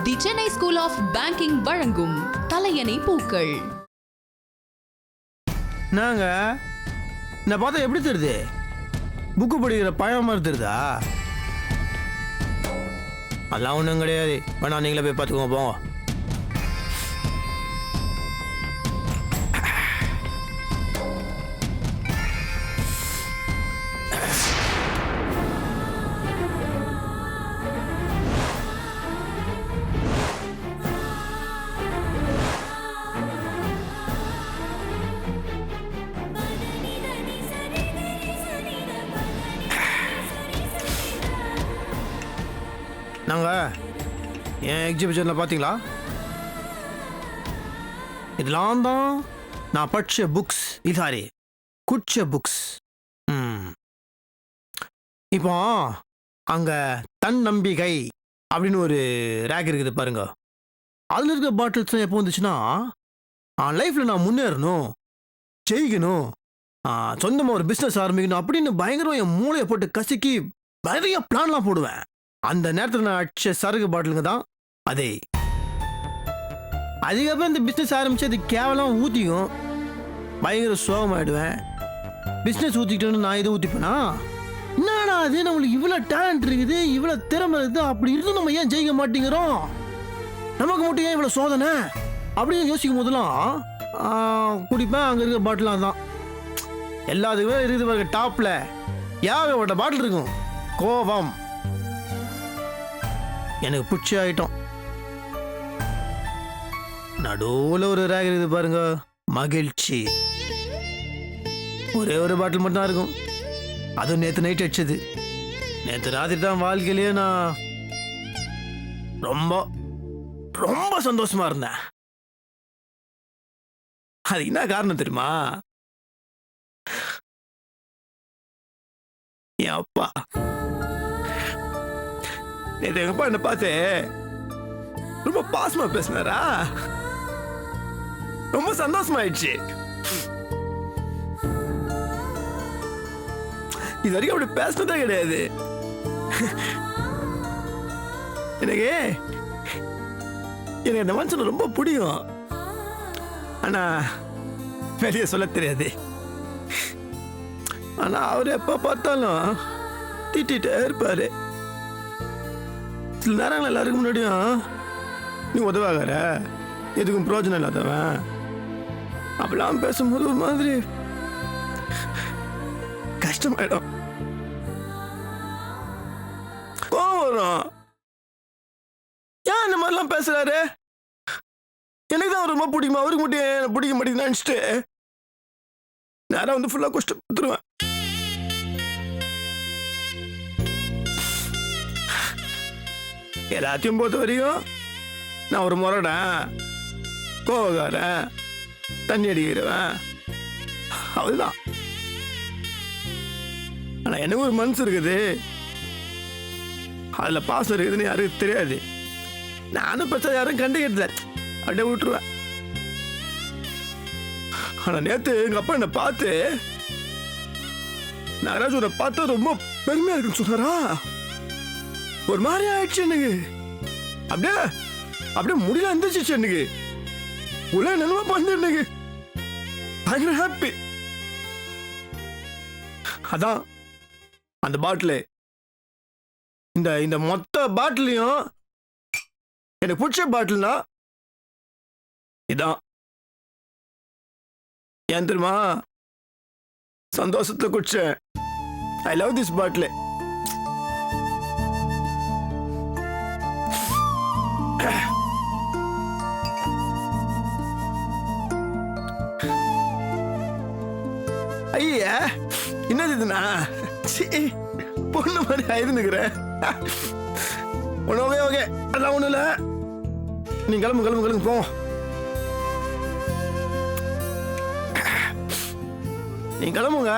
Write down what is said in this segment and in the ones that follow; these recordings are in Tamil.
The Chennai school of banking வழங்கும் தலையணை பூக்கள். நாங்க நான் பார்த்தா எப்படி தெரியுது? புக்கு படிக்கிற பழம் மாதிரி தெரியுதா? அதெல்லாம் ஒன்றும் கிடையாது. வேணா நீங்களே போய் பார்த்துக்கோங்க, போங்க. நாங்கள் என் எக்ஸிபிஷனில் பார்த்தீங்களா? இதெல்லாம் தான் நான் படித்த புக்ஸ். இதாரி குச்ச புக்ஸ். இப்போ அங்கே தன்னம்பிக்கை அப்படின்னு ஒரு ரேக் இருக்குது பாருங்க. அதில் இருக்க பாட்டில்ஸ் எப்போ வந்துச்சுன்னா, லைஃப்பில் நான் முன்னேறணும், ஜெயிக்கணும், சொந்தமாக ஒரு பிஸ்னஸ் ஆரம்பிக்கணும் அப்படின்னு பயங்கரம் என் மூளையை போட்டு கசக்கி நிறைய பிளான்லாம் போடுவேன். அந்த நேரத்தில் நான் அடிச்ச சரக்கு பாட்டிலுங்க தான் அதே. அதுக்கப்புறம் இந்த பிஸ்னஸ் ஆரம்பிச்சு அது கேவலம் ஊற்றிக்கும், பயங்கர சோகமாயிடுவேன். பிஸ்னஸ் ஊற்றிக்கிட்டோன்னு நான் இதை ஊற்றிப்பேனா? என்னடா அது, நம்மளுக்கு இவ்வளோ டேலண்ட் இருக்குது, இவ்வளோ திறமை இருக்குது, அப்படி இருந்தும் நம்ம ஏன் ஜெயிக்க மாட்டேங்கிறோம், நமக்கு மட்டும் ஏன் இவ்வளோ சோதனை அப்படின்னு யோசிக்கும் போதெல்லாம் குடிப்பேன். அங்கே இருக்க பாட்டிலாம் தான் எல்லாத்துக்குமே இருக்குது பாருங்க. டாப்பில் ஏகப்பட்ட பாட்டில் இருக்கும். கோபம் எனக்கு பிடிச்ச ஐட்டம். நடுவில் ஒரு ரேக் இருக்குது பாருங்க, மகிழ்ச்சி. ஒரே ஒரு பாட்டில் மட்டும் தான் இருக்கும். அதுவும் நேற்று நைட் அடிச்சது. நேற்று ராத்திரி தான் வாழ்க்கையிலேயே நான் ரொம்ப ரொம்ப சந்தோஷமா இருந்தேன். அது என்ன காரணம் தெரியுமா? என் அப்பா. நேற்று எங்க அப்பா என்ன பார்த்து ரொம்ப பாசமா பேசினாரா, ரொம்ப சந்தோஷமாயிடுச்சு. இது வரைக்கும் அப்படி பேசினதே கிடையாது. எனக்கு எனக்கு இந்த மனுஷன் ரொம்ப பிடிக்கும். ஆனா வெளியே சொல்ல தெரியாது. ஆனா அவர் எப்ப பார்த்தாலும் திட்டிட்டே இருப்பாரு. சில நேரங்கள் எல்லாருக்கும் முன்னாடியும் நீ உதவாகார, எதுக்கும் பிரயோஜனம் இல்லாதவன் அப்படிலாம் பேசும்போது ஒரு மாதிரி கஷ்டமாயிடும், கோவம் வரும். ஏன் இந்த மாதிரிலாம் பேசுறாரு? எனக்கு தான் ரொம்ப பிடிக்குமா, அவருக்கு மட்டும் பிடிக்க மாட்டேங்குது நினைச்சிட்டு நேரம் வந்து ஃபுல்லா கஷ்டப்படுத்துருவேன். எல்லாத்தையும் பொறுத்த வரையும் நான் ஒரு முரடன், கோவக்காரன், தண்ணி அடிக்கிறவன், அவ்வளவுதான். ஆனா எனக்கு ஒரு மனசு இருக்குது, அதுல பாசம் இருக்குதுன்னு யாருக்கு தெரியாது. நானும் பெருசா யாரும் கண்டுக்கிட்டல, அப்படியே விட்டுருவேன். ஆனா நேத்து எங்க அப்பா என்ன பார்த்து, நாகராஜோட பார்த்தா ரொம்ப பெருமையா இருக்குன்னு சொன்னாரா. ஒரு மாதிரி ஆயிடுச்சு எனக்கு. அப்படியே அப்படியே முடியல இருந்துச்சு எனக்கு. உள்ள நிலமா பண்ண எனக்கு பயங்கர ஹாப்பி. அதான் அந்த பாட்டில், இந்த மொத்த பாட்டிலையும் எனக்கு பிடிச்ச பாட்டில்னா இதான். ஏன் தெரியுமா? சந்தோஷத்தை குடிச்சேன். ஐ லவ் திஸ் பாட்டில். ஐயா என்னது இதுனா? பொண்ணு மாதிரி ஆயிருந்துக்கிறேன். ஓகே ஓகே, அதெல்லாம் ஒண்ணும் இல்ல. நீ கிளம்பு போ. நீ கிளம்புங்க,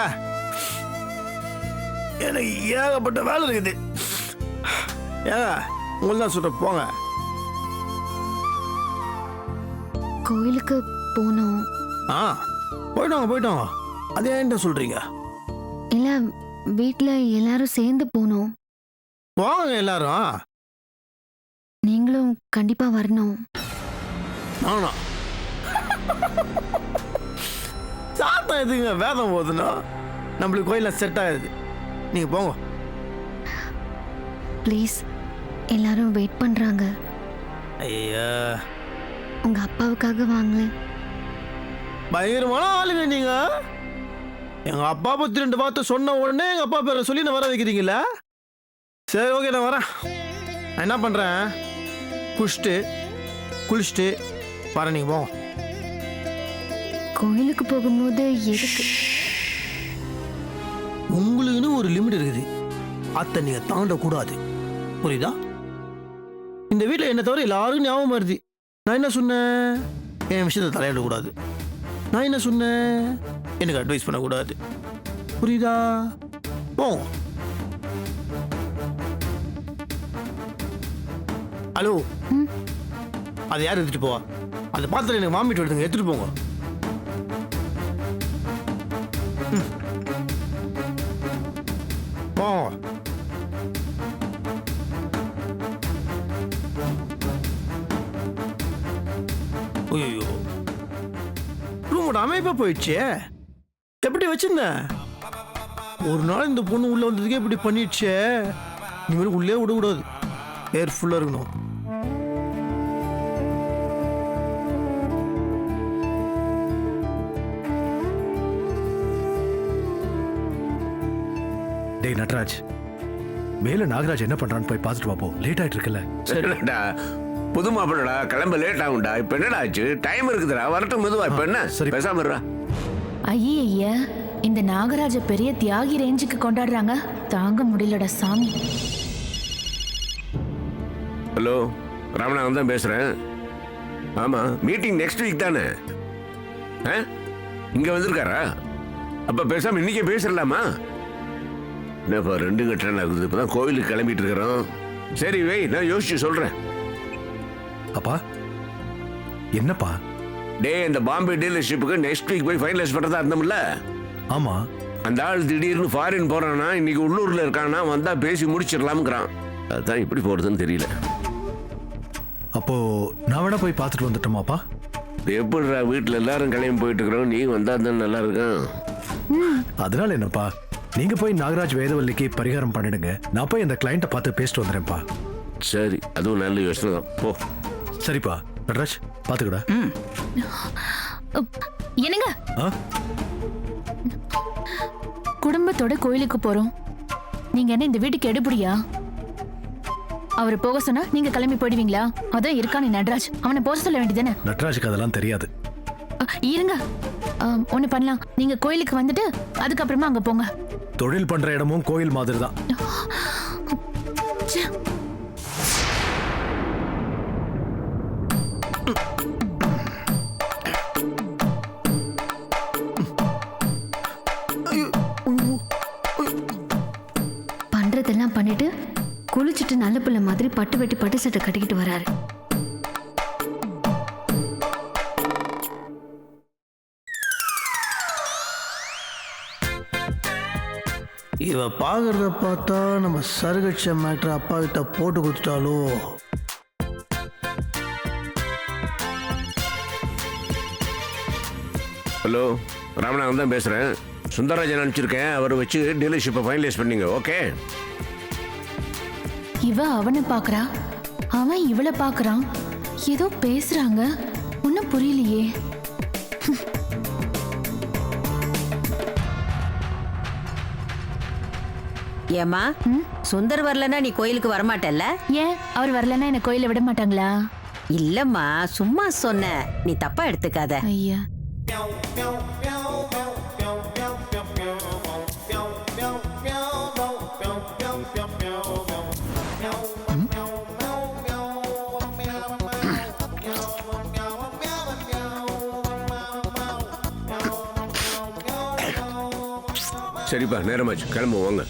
எனக்கு ஏகப்பட்ட வேலை இருக்குது. ஏங்க உங்களுக்கு தான் சொல்ற, போங்க. கோயிலுக்கு போனோம். போயிட்டோங்க. அதே என்ன சொல்றீங்க? இல்ல, வீட்ல எல்லாரும் சேர்ந்து போனோம். போங்க எல்லாரும். நீங்களும் எல்லாரும் கண்டிப்பா வரணும். நானா சாத்தம் எதுங்க வேதம் போதுன்னா நம்மளுக்கு கோயிலில் செட் ஆகுது. நீங்கள் போங்க. ப்ளீஸ், எல்லாரும் வெயிட் பண்றாங்க. ஐயா, உங்க அப்பாவுக்காக வாங்களேன். பயங்கரமான ஆளுங்க நீங்க. எங்க அப்பா பத்தி 2 வார்த்தை சொன்ன உடனே எங்க அப்பா பேரை சொல்லி நான் வர வைக்கிறீங்களா? சரி, ஓகே, நான் வரேன். நான் என்ன பண்றேன், குளிச்சுட்டு வரேன். நீங்க போங்க. கோயிலுக்கு போகும்போது எதுக்கு? உங்களுக்குன்னு ஒரு லிமிட் இருக்குது, அத்தை நீங்க தாண்டக்கூடாது. புரியுதா? இந்த வீட்டில் என்ன தவிர எல்லாருக்கும் ஞாபகம் வருது. நான் என்ன சொன்னேன், என் விஷயத்தை தலையிடக்கூடாது. நான் என்ன சொன்னேன், எனக்கு அட்வைஸ் பண்ணக்கூடாது. புரியுதா? போங்க. ஹலோ, அதை யார் எடுத்துட்டு போவா? அந்த பாத்திரம் எனக்கு வாமிட்டு எடுத்துங்க, எடுத்துட்டு போங்க. போங்க. ஐயோ, ரூமோட அமைப்பா போயிடுச்சு. எப்படி வச்சிருந்தேன்? ஒரு நாள் இந்த பொண்ணு உள்ள வந்ததுக்கே இப்படி பண்ணிடுச்சே. இனிமேல் உள்ளே விடக்கூடாது, ஏர் ஃபுல்லாக இருக்கணும். டேய் நட்ராஜ், மேல நாகராஜ் என்ன பண்றான்னு போய் பார்த்துட்டு வாப்போ. லேட் ஆயிட்டு இருக்குல்ல. சரிடா, புது மாப்பிள்ளடா, கிளம்ப லேட் ஆகும்டா. இப்ப என்னடா ஆச்சு? டைம் இருக்குதுடா, வரட்டும் மெதுவா. இப்ப என்ன சரி, பேசாம இருடா. ஐயா, இந்த நாகராஜ பெரிய தியாகி ரேஞ்சுக்கு கொண்டாடுறாங்க. தாங்க முடியலடா சாமி. ஹலோ, ராமநாதன் தான் பேசுறேன். ஆமா, மீட்டிங் நெக்ஸ்ட் வீக் தானே? இங்க வந்திருக்காரா? அப்ப பேசாம இன்னைக்கே பேசிடலாமா? என்னப்பா 2 கட்டணம் இருக்குது. இப்பதான் கோவிலுக்கு கிளம்பிட்டு இருக்கிறோம். சரி வை, நான் யோசிச்சு சொல்றேன். அப்பா என்னப்பா? டே, இந்த பாம்பே டீலர்ஷிப்புக்கு நெக்ஸ்ட் வீக் போய் ஃபைனலைஸ் பண்றதா இருந்தோம்ல. ஆமா, அந்த ஆள் திடீர்னு ஃபாரின் போறானா, இன்னைக்கு உள்ளூர்ல இருக்கானா, வந்தா பேசி முடிச்சிடலாம்ங்கிறான். அதான் இப்படி போறதுன்னு தெரியல. அப்போ நான் வேணா போய் பார்த்துட்டு வந்துட்டோமாப்பா? எப்படிடா, வீட்டுல எல்லாரும் கிளம்பி போயிட்டு இருக்கிறோம், நீ வந்தா தான் நல்லா இருக்கும். அதனால என்னப்பா, நீங்க போய் நாகராஜ் வேதவல்லிக்கு பரிகாரம் பண்ணிடுங்க. நான் போய் அந்த கிளைண்ட்டை பார்த்து பேசிட்டு வந்துடுறேன்ப்பா. சரி, அதுவும் நல்ல யோசனை தான். போ. சரிப்பா நட்ராஜ், பார்த்துக்கடா. என்னங்க, ஆ? குடும்பத்தோட கோயிலுக்கு போறோம். நீங்க என்ன இந்த வீட்டுக்கு எடுபடியா? அவரு போக சொன்னா நீங்க கிளம்பி போயிடுவீங்களா? அதான் இருக்கானே நட்ராஜ், அவனை போக சொல்ல வேண்டியதானே? நட்ராஜுக்கு அதெல்லாம் தெரியாது. இருங்க, ஒண்ணு பண்ணலாம். நீங்க கோயிலுக்கு வந்துட்டு அதுக்கப்புறமா அங்க போங்க. தொழில் பண்ற இடமும் கோயில் மாதிரி தான். ச்சே. பண்றதெல்லாம் பண்ணிட்டு குளிச்சுட்டு நல்ல பிள்ளை மாதிரி பட்டு வெட்டி பட்டு சட்டை கட்டிக்கிட்டு வராரு. இவ பாக்குறத பார்த்தா நம்ம சருகட்ச மேட்ரு அப்பா கிட்ட போட்டு கொடுத்துட்டாலோ. ஹலோ, ராமநாதன் தான் பேசுறேன். சுந்தரராஜன் அனுப்பிச்சிருக்கேன், அவரை வச்சு டீலர்ஷிப்பை ஃபைனலைஸ் பண்ணீங்க. ஓகே? இவ அவனை பாக்குறா, அவன் இவளை பாக்குறான். ஏதோ பேசுறாங்க, ஒன்னும் புரியலையே. ஏமா, சுந்தர் வரலன்னா நீ கோயிலுக்கு வரமாட்டல்ல? ஏன் அவர் வரலன்னா என்ன கோயில விட மாட்டாங்களா? இல்லம்மா, சும்மா சொன்ன, நீ தப்பா எடுத்துக்காத. ஐயா, சரிப்பா, நேரமாச்சு, கிளம்புவோம். வாங்க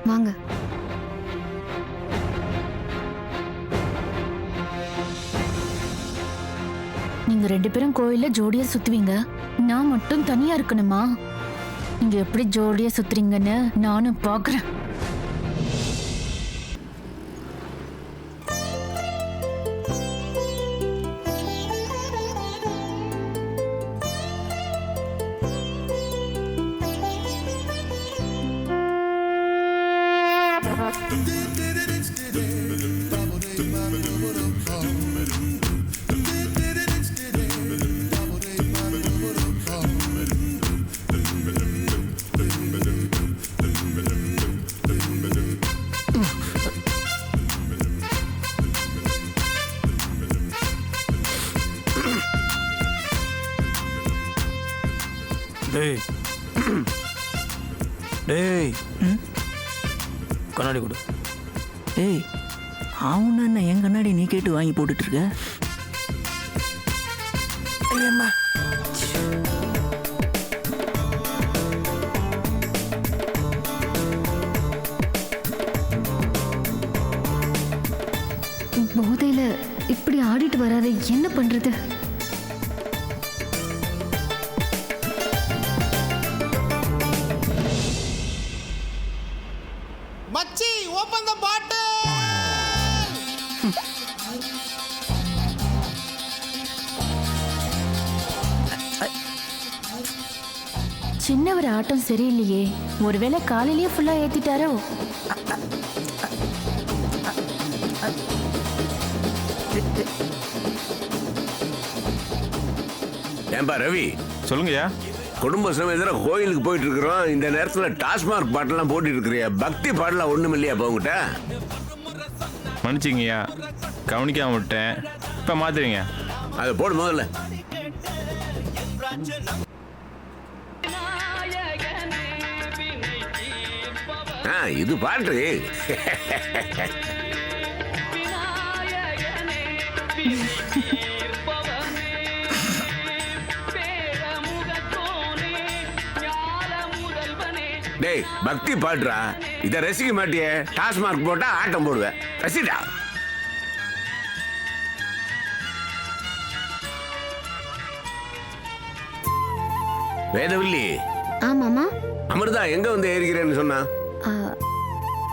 வாங்க. நீங்க 2 பேரும் கோயில்ல ஜோடியா சுத்துவீங்க, நான் மட்டும் தனியா இருக்கணுமா? நீங்க எப்படி ஜோடியா சுத்துறீங்கன்னு நானும் பாக்குறேன். டேய் டேய் கண்ணாடி கொடு. ஏய் அவன் என்ன என் கண்ணாடி நீ கேட்டு வாங்கி போட்டுட்டு இருக்க? ஐயம்மா. போதையில இப்படி ஆடிட்டு வராரு, என்ன பண்றது? மச்சி ஓபன் த பாட்டில். சின்னவர் ஆட்டம் சரியில்லையே, ஒருவேளை காலையிலேயே ஃபுல்லா ஏத்திட்டாரோ? ஏன்பா ரவி, சொல்லுங்கய்யா. குடும்ப சமயத்துல கோயிலுக்கு போயிட்டு இருக்கிறோம். இந்த நேரத்துல டாஸ்மார்க் பாட்டெல்லாம் போட்டுட்டு இருக்கிறியா? பக்தி பாடலாம் ஒண்ணும் இல்லையா போங்கிட்ட? மன்னிச்சிங்கய்யா, கவனிக்காம விட்டேன். இப்போ மாத்துறீங்க. அதை போடு முதல்ல. இது பாட்டு. டேய் பக்தி பாடுறா, இதை ரசிக்க மாட்டியே. டாஸ்மார்க் போட்டா ஆட்டம் போடுவேன், ரசிடா. வேதவல்லி. ஆமாமா. அமிர்தா எங்க வந்து ஏறிக்கிறேன்னு சொன்னா? ஆ,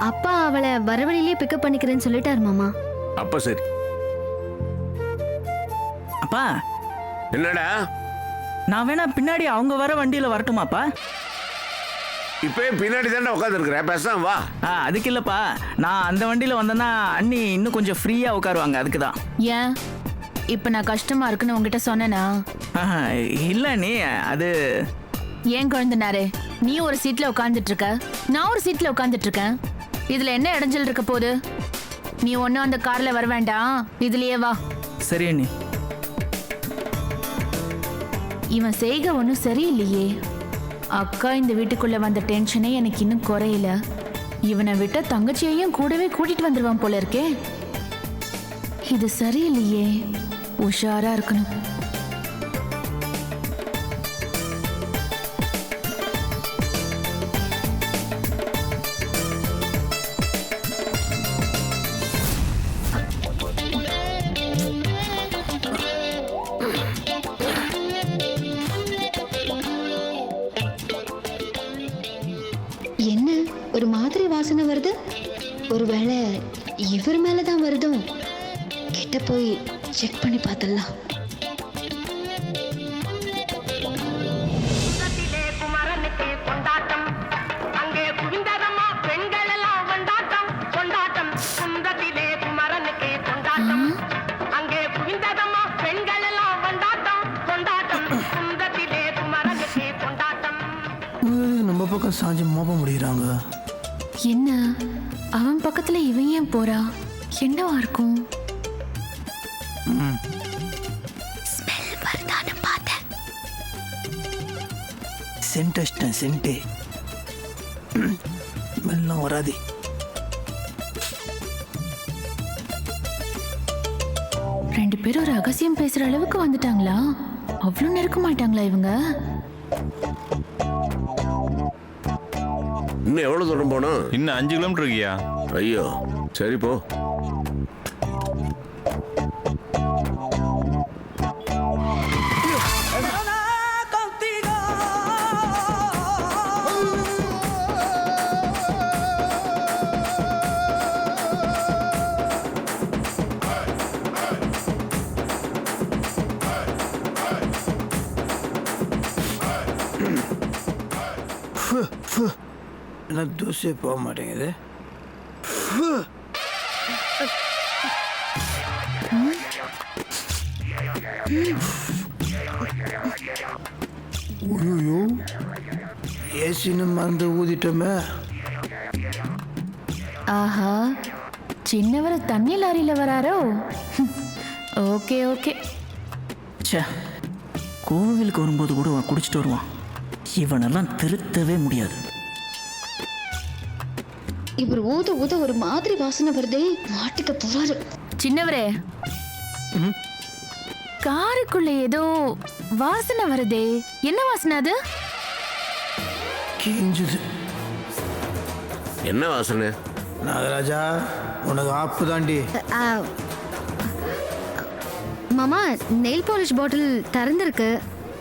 அப்பா அவளை வரவழியிலே பிக்கப் பண்ணிக்கிறேன்னு சொல்லிட்டாரு மாமா. அப்ப சரி. அப்பா என்னடா? நான் வேணா பின்னாடி அவங்க வர வண்டியில வரட்டுமாப்பா? இப்ப பின்னாடி தானே உட்காந்து இருக்கிற, பேசாம வா. அதுக்கு இல்லப்பா, நான் அந்த வண்டியில வந்தேன்னா அண்ணி இன்னும் கொஞ்சம் ஃப்ரீயா உட்காருவாங்க, அதுக்கு தான். ஏன் இப்ப நான் கஷ்டமா இருக்குன்னு உங்ககிட்ட சொன்னேனா? இல்ல நீ அது ஏன் குழந்தைனாரு, நீ ஒரு சீட்ல உட்காந்துட்டு இருக்க, நான் ஒரு சீட்ல உட்காந்துட்டு இருக்கேன். இதுல என்ன இடைஞ்சல் இருக்க போகுது? நீ ஒன்னும் அந்த கார்ல வர வேண்டாம், இதுலயே வா. சரி அண்ணி. இவன் செய்க ஒன்றும் சரியில்லையே. அக்கா இந்த வீட்டுக்குள்ள வந்த டென்ஷனே எனக்கு இன்னும் குறையல. இவனை விட்ட தங்கச்சியையும் கூடவே கூட்டிட்டு வந்துருவான் போல இருக்கே. இது சரியில்லையே, உஷாரா இருக்கணும். என்ன ஒரு மாதிரி வாசனை வருது? ஒருவேளை இவர் மேலதான் வருதோ? கிட்ட போய் செக் பண்ணி பார்த்தலாம். நம்ம பக்கம் சாஞ்சு மோப்ப முடியறாங்க. என்ன அவன் பக்கத்துல இவன் ஏன் போறா? என்னவா இருக்கும்? ஸ்மெல் வருதான்னு பார்த்தேன். சென்ட் சென்டே ஸ்மெல்லாம் வராது. ரெண்டு பேரும் ரகசியம் பேசுற அளவுக்கு வந்துட்டாங்களா? அவ்வளவு நெருக்க மாட்டாங்களா இவங்க? இன்னும் எவ்வளவு தூரம் போனோம்? இன்னும் 5 கிலோமீட்டர் இருக்கியா? ஐயோ சரி போ. என்ன தூசியே போக மாட்டேங்குது. ஐயோ ஏசின்னு மருந்து ஊதிட்டோமே. ஆஹா, சின்னவர் தண்ணி லாரியில வராரோ? Okay okay. ச்சே, கோவிலுக்கு வரும்போது கூட குடிச்சிட்டு வருவான். இவனெல்லாம் திருத்தவே முடியாது. இவர் ஊத ஊத ஒரு மாதிரி வாசனை வருதே, மாட்டிக்க போறாரு. சின்னவரே, காருக்குள்ள ஏதோ வாசனை வருதே, என்ன வாசனை அது? கிஞ்சுது. என்ன வாசனை? நாகராஜா, உனக்கு ஆப்பு தாண்டி. மாமா, நெயில் பாலிஷ் பாட்டில் திறந்திருக்கு,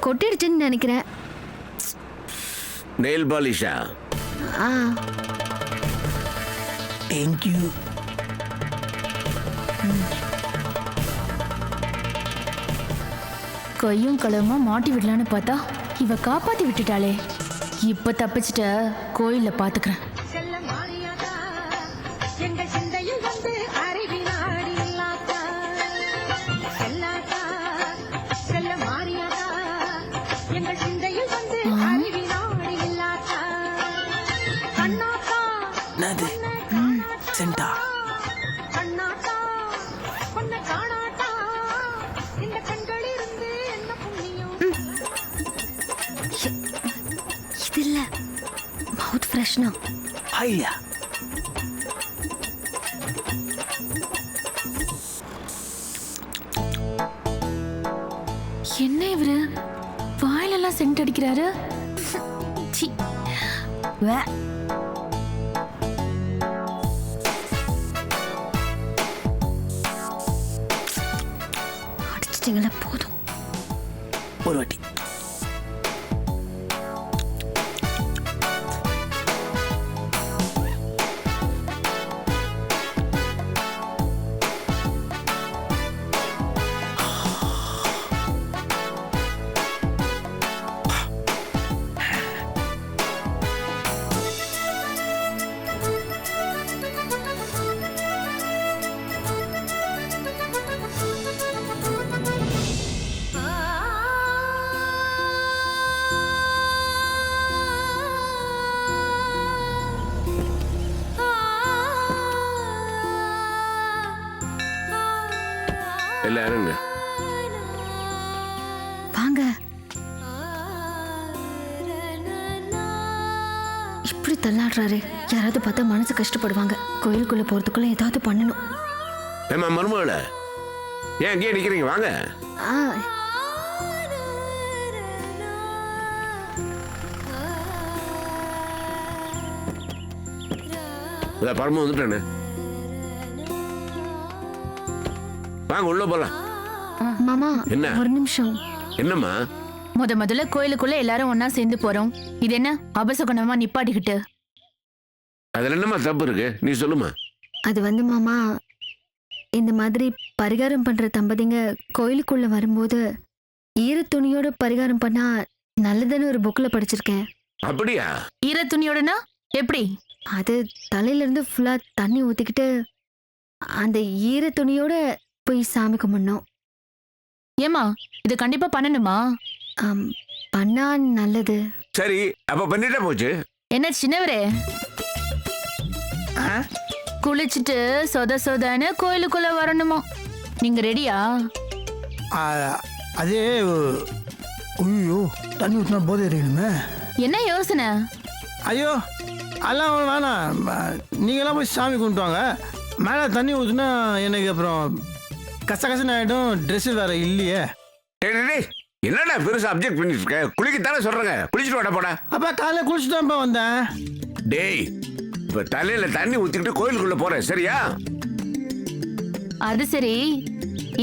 கொட்டிடுச்சுன்னு நினைக்கிறேன். நெயில் பாலிஷா? ஆ, தேங்க்யூ. கையும் களவுமா மாட்டி விடலான்னு பார்த்தா இவ காப்பாத்தி விட்டுட்டாளே. இப்ப தப்பிச்சிட்ட, கோயில்ல பாத்துக்கிறேன். என்னது? சென்டா? இது இல்ல, மவுத் ஃப்ரெஷ்னா. ஐயா, என்ன இவரு வாயிலெல்லாம் சென்ட் அடிக்கிறாரு? சீ. வே. அடிச்சிட்டீங்களா? போதும். ஒரு வாட்டி. எல்லாரும் வாங்க. இப்படி தள்ளாடுறாரு, யாராவது பார்த்தா மனசு கஷ்டப்படுவாங்க. கோயிலுக்குள்ள போறதுக்குள்ள ஏதாவது பண்ணணும். ஏமா மருமகள, ஏன் அங்கேயே நிக்கிறீங்க? வாங்க. ஆ, பரம வந்துட்டானே. வாங்க உள்ள போலாம். மாமா, என்ன? ஒரு நிமிஷம். என்னம்மா? முதல்ல கோயிலுக்குள்ள எல்லாரும் ஒன்னா சேர்ந்து போறோம். இது என்ன அபசகுணமா நிப்பாட்டிக்கிட்டு? அதுல என்னம்மா தப்பு இருக்கு? நீ சொல்லுமா. அது வந்து மாமா, இந்த மாதிரி பரிகாரம் பண்ற தம்பதிங்க கோயிலுக்குள்ள வரும்போது ஈர துணியோட பரிகாரம் பண்ணா நல்லதுன்னு ஒரு புக்ல படிச்சிருக்கேன். அப்படியா? ஈர துணியோடனா எப்படி? அது தலையில இருந்து ஃபுல்லா தண்ணி ஊத்திக்கிட்டு அந்த ஈர துணியோட போய் சாமி கும்பிடணும். ஏமா, இது கண்டிப்பா பண்ணணுமா? பண்ணா நல்லது. சரி, அப்ப பண்ணிட்டா போச்சு. என்ன சின்னவரே, குளிச்சுட்டு சொத சொதன்னு கோயிலுக்குள்ள வரணுமா? நீங்க ரெடியா? அதே. ஐயோ, தண்ணி ஊற்றினா போதை எறியணுமே. என்ன யோசனை? ஐயோ, அதெல்லாம் வேணாம். நீங்களாம் போய் சாமி கும்பிட்டு வாங்க. மேலே தண்ணி ஊற்றுனா எனக்கு அப்புறம் கசகசன்னு ஆகிடும். ட்ரெஸ்ஸு வேற இல்லையே. என்னடா பெருசா அப்ஜெக்ட் பண்ணிட்டு இருக்க? குளிக்கத்தானே சொல்றேங்க, குளிச்சுட்டு வாடா போடா. அப்பா காலையில் குளிச்சுட்டு தான்ப்பா வந்தேன். டேய், இப்ப தலையில தண்ணி ஊத்திக்கிட்டு கோயிலுக்குள்ள போறேன், சரியா? அது சரி,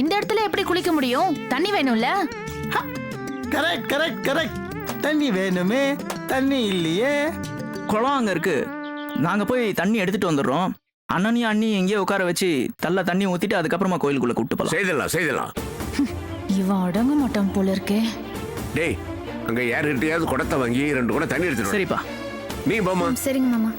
இந்த இடத்துல எப்படி குளிக்க முடியும்? தண்ணி வேணும்ல? Correct correct correct. தண்ணி வேணுமே, தண்ணி இல்லையே. குளம் அங்கே இருக்கு, நாங்கள் போய் தண்ணி எடுத்துட்டு வந்துடுறோம். அண்ணனையும் அண்ணி எங்கேயோ உட்கார வச்சு தள்ள தண்ணி ஊற்றிட்டு அதுக்கப்புறமா கோயிலுக்குள்ளே கூப்பிட்டு போகலாம். செய்தலாம். இவன் அடங்க மாட்டான் போல இருக்கே. டேய், அங்க யாருக்கிட்டையாவது குடத்தை வாங்கி 2 குடம் தண்ணி எடுத்துட்டு வா. சரிப்பா. நீ போமா. சரிங்க மாமா.